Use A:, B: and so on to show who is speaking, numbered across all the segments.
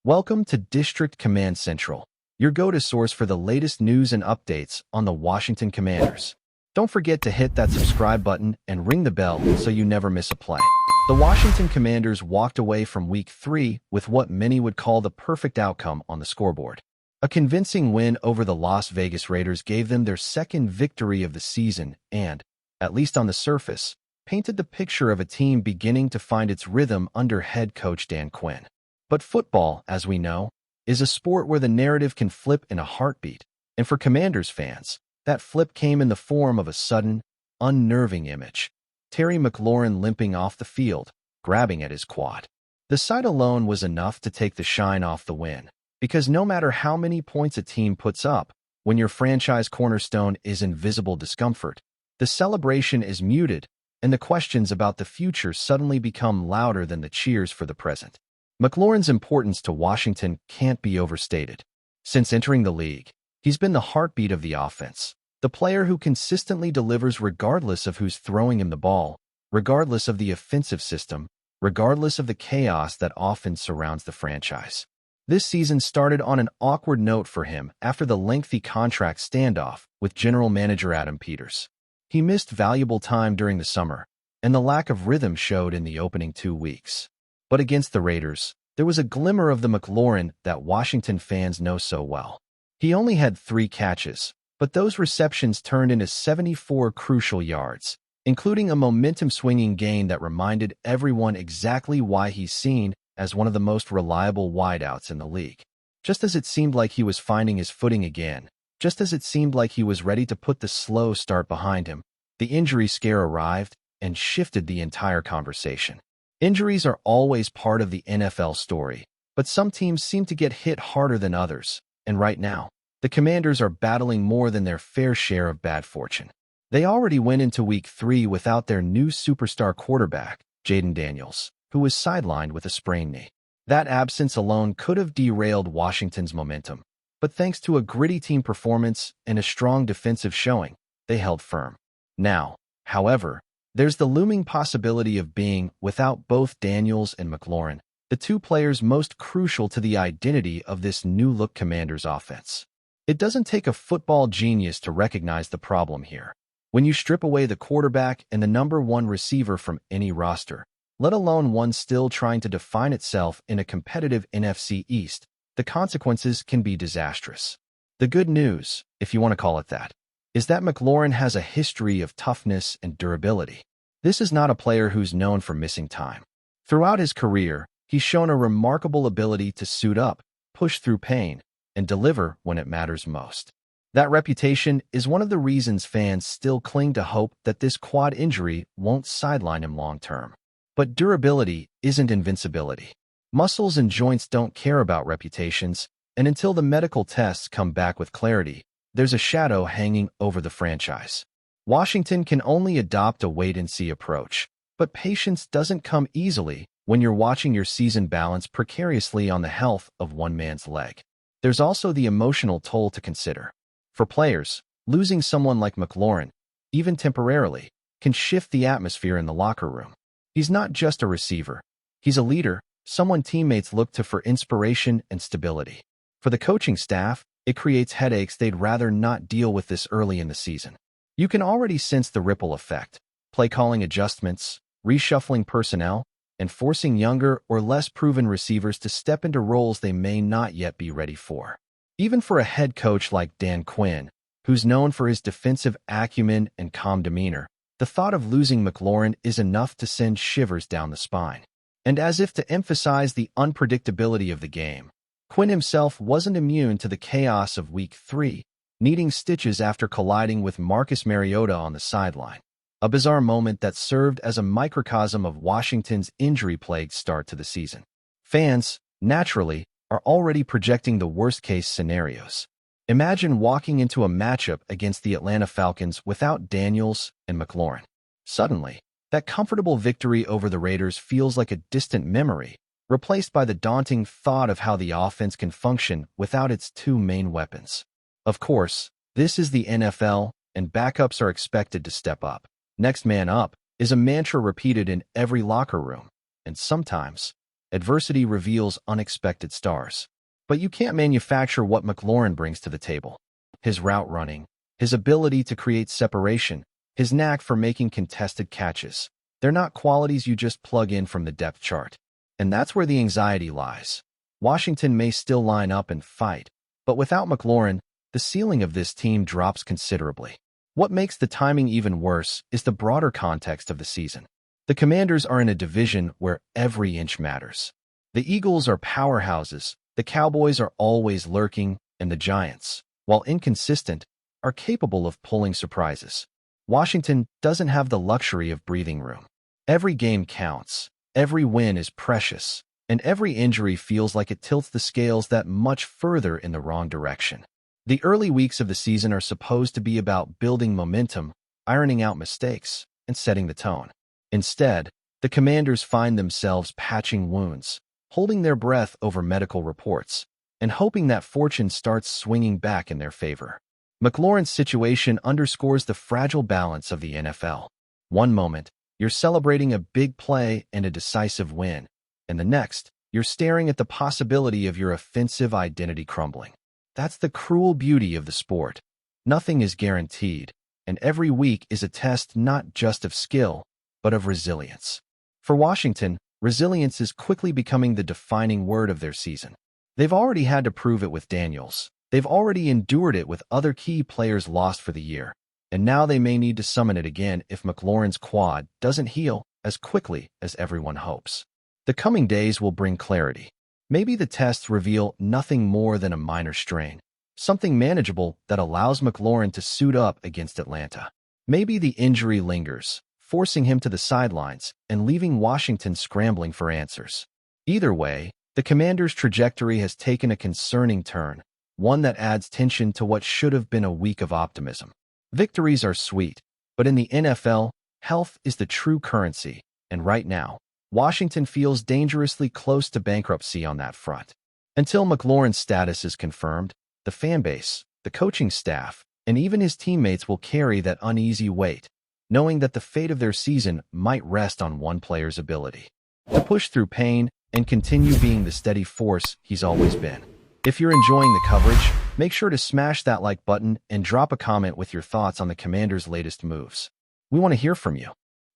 A: Welcome to District Command Central, your go-to source for the latest news and updates on the Washington Commanders. Don't forget to hit that subscribe button and ring the bell so you never miss a play. The Washington Commanders walked away from Week 3 with what many would call the perfect outcome on the scoreboard. A convincing win over the Las Vegas Raiders gave them their second victory of the season and, at least on the surface, painted the picture of a team beginning to find its rhythm under head coach Dan Quinn. But football, as we know, is a sport where the narrative can flip in a heartbeat, and for Commanders fans, that flip came in the form of a sudden, unnerving image. Terry McLaurin limping off the field, grabbing at his quad. The sight alone was enough to take the shine off the win, because no matter how many points a team puts up, when your franchise cornerstone is in visible discomfort, the celebration is muted, and the questions about the future suddenly become louder than the cheers for the present. McLaurin's importance to Washington can't be overstated. Since entering the league, he's been the heartbeat of the offense, the player who consistently delivers regardless of who's throwing him the ball, regardless of the offensive system, regardless of the chaos that often surrounds the franchise. This season started on an awkward note for him after the lengthy contract standoff with general manager Adam Peters. He missed valuable time during the summer, and the lack of rhythm showed in the opening 2 weeks. But against the Raiders, there was a glimmer of the McLaurin that Washington fans know so well. He only had 3 catches, but those receptions turned into 74 crucial yards, including a momentum-swinging gain that reminded everyone exactly why he's seen as one of the most reliable wideouts in the league. Just as it seemed like he was finding his footing again, just as it seemed like he was ready to put the slow start behind him, the injury scare arrived and shifted the entire conversation. Injuries are always part of the NFL story, but some teams seem to get hit harder than others, and right now, the Commanders are battling more than their fair share of bad fortune. They already went into Week 3 without their new superstar quarterback, Jaden Daniels, who was sidelined with a sprained knee. That absence alone could have derailed Washington's momentum, but thanks to a gritty team performance and a strong defensive showing, they held firm. Now, however, there's the looming possibility of being without both Daniels and McLaurin, the 2 players most crucial to the identity of this new-look Commanders offense. It doesn't take a football genius to recognize the problem here. When you strip away the quarterback and the number 1 receiver from any roster, let alone one still trying to define itself in a competitive NFC East, the consequences can be disastrous. The good news, if you want to call it that, is that McLaurin has a history of toughness and durability. This is not a player who's known for missing time. Throughout his career, he's shown a remarkable ability to suit up, push through pain, and deliver when it matters most. That reputation is one of the reasons fans still cling to hope that this quad injury won't sideline him long-term. But durability isn't invincibility. Muscles and joints don't care about reputations, and until the medical tests come back with clarity, there's a shadow hanging over the franchise. Washington can only adopt a wait-and-see approach, but patience doesn't come easily when you're watching your season balance precariously on the health of one man's leg. There's also the emotional toll to consider. For players, losing someone like McLaurin, even temporarily, can shift the atmosphere in the locker room. He's not just a receiver. He's a leader, someone teammates look to for inspiration and stability. For the coaching staff, it creates headaches they'd rather not deal with this early in the season. You can already sense the ripple effect: play calling adjustments, reshuffling personnel, and forcing younger or less proven receivers to step into roles they may not yet be ready for. Even for a head coach like Dan Quinn, who's known for his defensive acumen and calm demeanor, the thought of losing McLaurin is enough to send shivers down the spine. And as if to emphasize the unpredictability of the game, Quinn himself wasn't immune to the chaos of Week 3, needing stitches after colliding with Marcus Mariota on the sideline, a bizarre moment that served as a microcosm of Washington's injury-plagued start to the season. Fans, naturally, are already projecting the worst-case scenarios. Imagine walking into a matchup against the Atlanta Falcons without Daniels and McLaurin. Suddenly, that comfortable victory over the Raiders feels like a distant memory, replaced by the daunting thought of how the offense can function without its 2 main weapons. Of course, this is the NFL, and backups are expected to step up. Next man up is a mantra repeated in every locker room, and sometimes Adversity reveals unexpected stars. But you can't manufacture what McLaurin brings to the table. His route running, his ability to create separation, his knack for making contested catches. They're not qualities you just plug in from the depth chart. And that's where the anxiety lies. Washington may still line up and fight, but without McLaurin, the ceiling of this team drops considerably. What makes the timing even worse is the broader context of the season. The Commanders are in a division where every inch matters. The Eagles are powerhouses, the Cowboys are always lurking, and the Giants, while inconsistent, are capable of pulling surprises. Washington doesn't have the luxury of breathing room. Every game counts, every win is precious, and every injury feels like it tilts the scales that much further in the wrong direction. The early weeks of the season are supposed to be about building momentum, ironing out mistakes, and setting the tone. Instead, the Commanders find themselves patching wounds, holding their breath over medical reports, and hoping that fortune starts swinging back in their favor. McLaurin's situation underscores the fragile balance of the NFL. One moment, you're celebrating a big play and a decisive win, and the next, you're staring at the possibility of your offensive identity crumbling. That's the cruel beauty of the sport. Nothing is guaranteed, and every week is a test not just of skill, but of resilience. For Washington, resilience is quickly becoming the defining word of their season. They've already had to prove it with Daniels. They've already endured it with other key players lost for the year, and now they may need to summon it again if McLaurin's quad doesn't heal as quickly as everyone hopes. The coming days will bring clarity. Maybe the tests reveal nothing more than a minor strain, something manageable that allows McLaurin to suit up against Atlanta. Maybe the injury lingers, forcing him to the sidelines and leaving Washington scrambling for answers. Either way, the Commanders' trajectory has taken a concerning turn, one that adds tension to what should have been a week of optimism. Victories are sweet, but in the NFL, health is the true currency, and right now, Washington feels dangerously close to bankruptcy on that front. Until McLaurin's status is confirmed, the fanbase, the coaching staff, and even his teammates will carry that uneasy weight, knowing that the fate of their season might rest on one player's ability to push through pain and continue being the steady force he's always been. If you're enjoying the coverage, make sure to smash that like button and drop a comment with your thoughts on the Commanders' latest moves. We want to hear from you.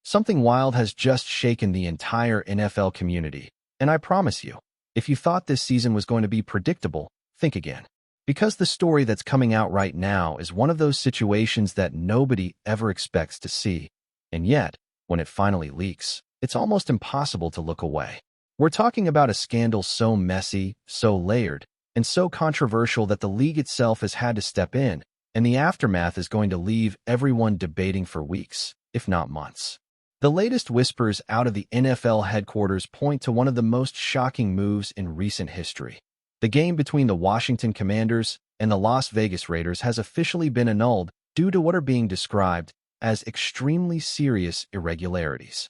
A: Something wild has just shaken the entire NFL community, and I promise you, if you thought this season was going to be predictable, think again. Because the story that's coming out right now is one of those situations that nobody ever expects to see, and yet, when it finally leaks, it's almost impossible to look away. We're talking about a scandal so messy, so layered, and so controversial that the league itself has had to step in, and the aftermath is going to leave everyone debating for weeks, if not months. The latest whispers out of the NFL headquarters point to one of the most shocking moves in recent history. The game between the Washington Commanders and the Las Vegas Raiders has officially been annulled due to what are being described as extremely serious irregularities.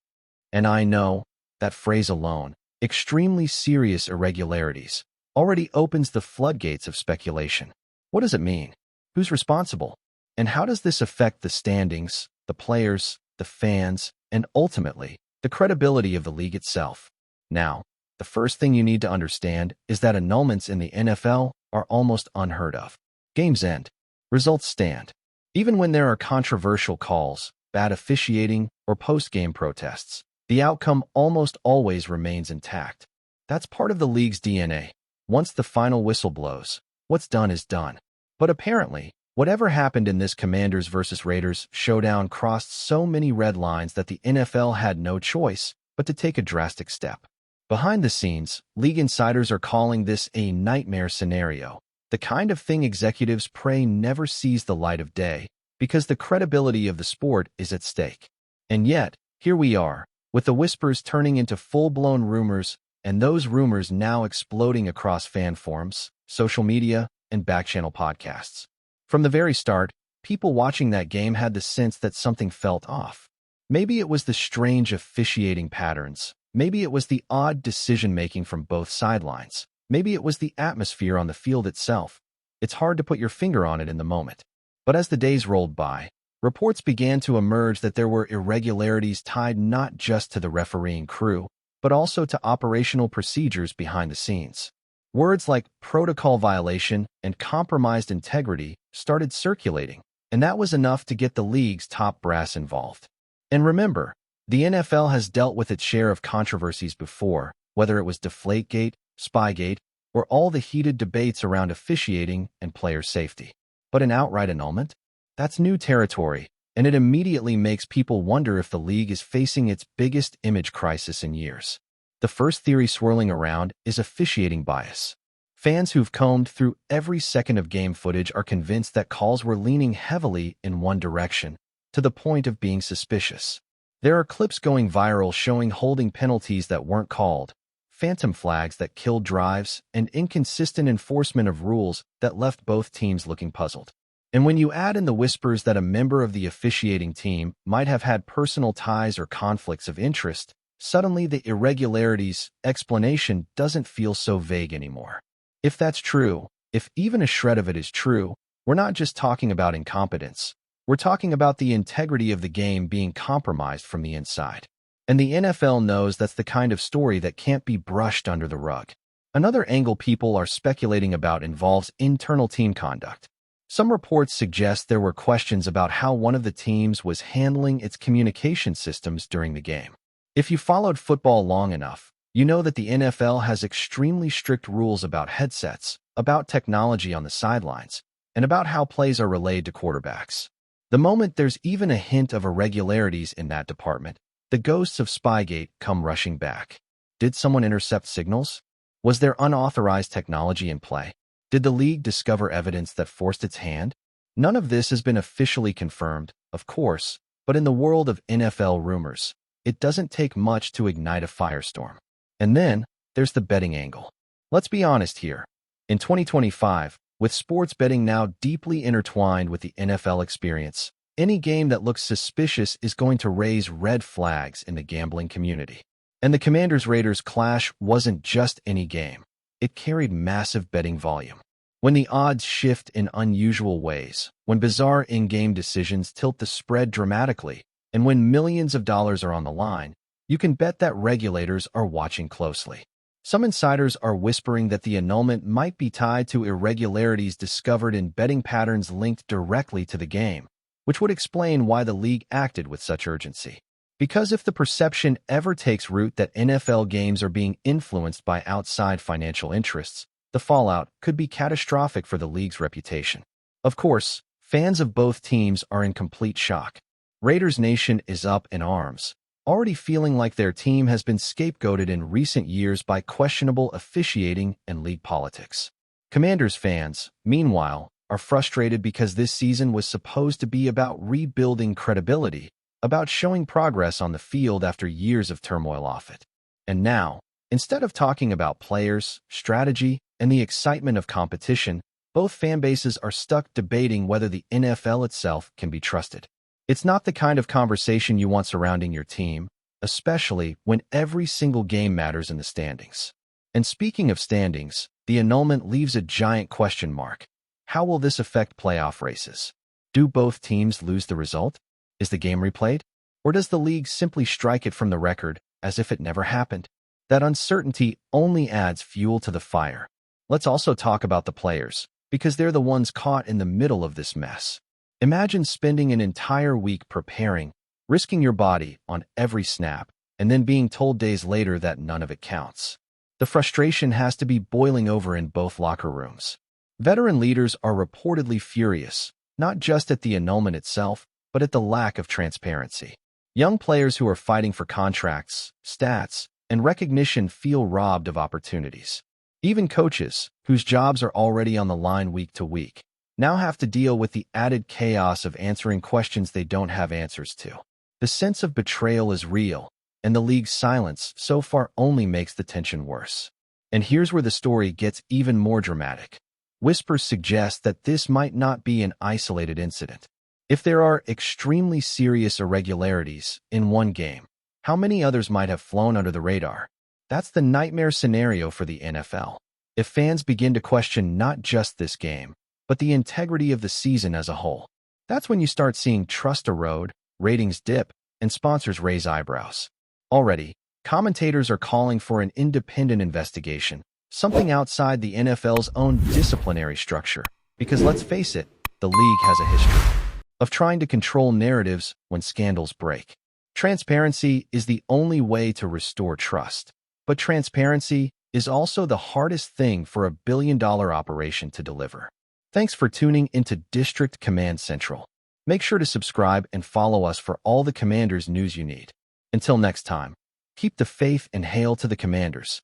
A: And I know, that phrase alone, extremely serious irregularities, already opens the floodgates of speculation. What does it mean? Who's responsible? And how does this affect the standings, the players, the fans, and ultimately, the credibility of the league itself? Now, the first thing you need to understand is that annulments in the NFL are almost unheard of. Games end. Results stand. Even when there are controversial calls, bad officiating, or post-game protests, the outcome almost always remains intact. That's part of the league's DNA. Once the final whistle blows, what's done is done. But apparently, whatever happened in this Commanders versus Raiders showdown crossed so many red lines that the NFL had no choice but to take a drastic step. Behind the scenes, league insiders are calling this a nightmare scenario, the kind of thing executives pray never sees the light of day, because the credibility of the sport is at stake. And yet, here we are, with the whispers turning into full-blown rumors, and those rumors now exploding across fan forums, social media, and back-channel podcasts. From the very start, people watching that game had the sense that something felt off. Maybe it was the strange officiating patterns. Maybe it was the odd decision-making from both sidelines. Maybe it was the atmosphere on the field itself. It's hard to put your finger on it in the moment. But as the days rolled by, reports began to emerge that there were irregularities tied not just to the refereeing crew, but also to operational procedures behind the scenes. Words like protocol violation and compromised integrity started circulating, and that was enough to get the league's top brass involved. And remember, the NFL has dealt with its share of controversies before, whether it was Deflategate, Spygate, or all the heated debates around officiating and player safety. But an outright annulment? That's new territory, and it immediately makes people wonder if the league is facing its biggest image crisis in years. The first theory swirling around is officiating bias. Fans who've combed through every second of game footage are convinced that calls were leaning heavily in one direction, to the point of being suspicious. There are clips going viral showing holding penalties that weren't called, phantom flags that killed drives, and inconsistent enforcement of rules that left both teams looking puzzled. And when you add in the whispers that a member of the officiating team might have had personal ties or conflicts of interest, suddenly the irregularities explanation doesn't feel so vague anymore. If that's true, if even a shred of it is true, we're not just talking about incompetence. We're talking about the integrity of the game being compromised from the inside. And the NFL knows that's the kind of story that can't be brushed under the rug. Another angle people are speculating about involves internal team conduct. Some reports suggest there were questions about how one of the teams was handling its communication systems during the game. If you followed football long enough, you know that the NFL has extremely strict rules about headsets, about technology on the sidelines, and about how plays are relayed to quarterbacks. The moment there's even a hint of irregularities in that department, the ghosts of Spygate come rushing back. Did someone intercept signals? Was there unauthorized technology in play? Did the league discover evidence that forced its hand? None of this has been officially confirmed, of course, but in the world of NFL rumors, it doesn't take much to ignite a firestorm. And then, there's the betting angle. Let's be honest here. In 2025, with sports betting now deeply intertwined with the NFL experience, any game that looks suspicious is going to raise red flags in the gambling community. And the Commanders-Raiders clash wasn't just any game. It carried massive betting volume. When the odds shift in unusual ways, when bizarre in-game decisions tilt the spread dramatically, and when millions of dollars are on the line, you can bet that regulators are watching closely. Some insiders are whispering that the annulment might be tied to irregularities discovered in betting patterns linked directly to the game, which would explain why the league acted with such urgency. Because if the perception ever takes root that NFL games are being influenced by outside financial interests, the fallout could be catastrophic for the league's reputation. Of course, fans of both teams are in complete shock. Raiders Nation is up in arms, already feeling like their team has been scapegoated in recent years by questionable officiating and league politics. Commanders fans, meanwhile, are frustrated because this season was supposed to be about rebuilding credibility, about showing progress on the field after years of turmoil off it. And now, instead of talking about players, strategy, and the excitement of competition, both fanbases are stuck debating whether the NFL itself can be trusted. It's not the kind of conversation you want surrounding your team, especially when every single game matters in the standings. And speaking of standings, the annulment leaves a giant question mark. How will this affect playoff races? Do both teams lose the result? Is the game replayed? Or does the league simply strike it from the record as if it never happened? That uncertainty only adds fuel to the fire. Let's also talk about the players, because they're the ones caught in the middle of this mess. Imagine spending an entire week preparing, risking your body on every snap, and then being told days later that none of it counts. The frustration has to be boiling over in both locker rooms. Veteran leaders are reportedly furious, not just at the annulment itself, but at the lack of transparency. Young players who are fighting for contracts, stats, and recognition feel robbed of opportunities. Even coaches, whose jobs are already on the line week to week, now have to deal with the added chaos of answering questions they don't have answers to. The sense of betrayal is real, and the league's silence so far only makes the tension worse. And here's where the story gets even more dramatic. Whispers suggest that this might not be an isolated incident. If there are extremely serious irregularities in one game, how many others might have flown under the radar? That's the nightmare scenario for the NFL. If fans begin to question not just this game, but the integrity of the season as a whole, that's when you start seeing trust erode, ratings dip, and sponsors raise eyebrows. Already, Commentators are calling for an independent investigation, something outside the NFL's own disciplinary structure. Because let's face it, the league has a history of trying to control narratives when scandals break. Transparency is the only way to restore trust. But transparency is also the hardest thing for a billion-dollar operation to deliver. Thanks for tuning into District Command Central. Make sure to subscribe and follow us for all the Commanders news you need. Until next time, keep the faith and hail to the Commanders.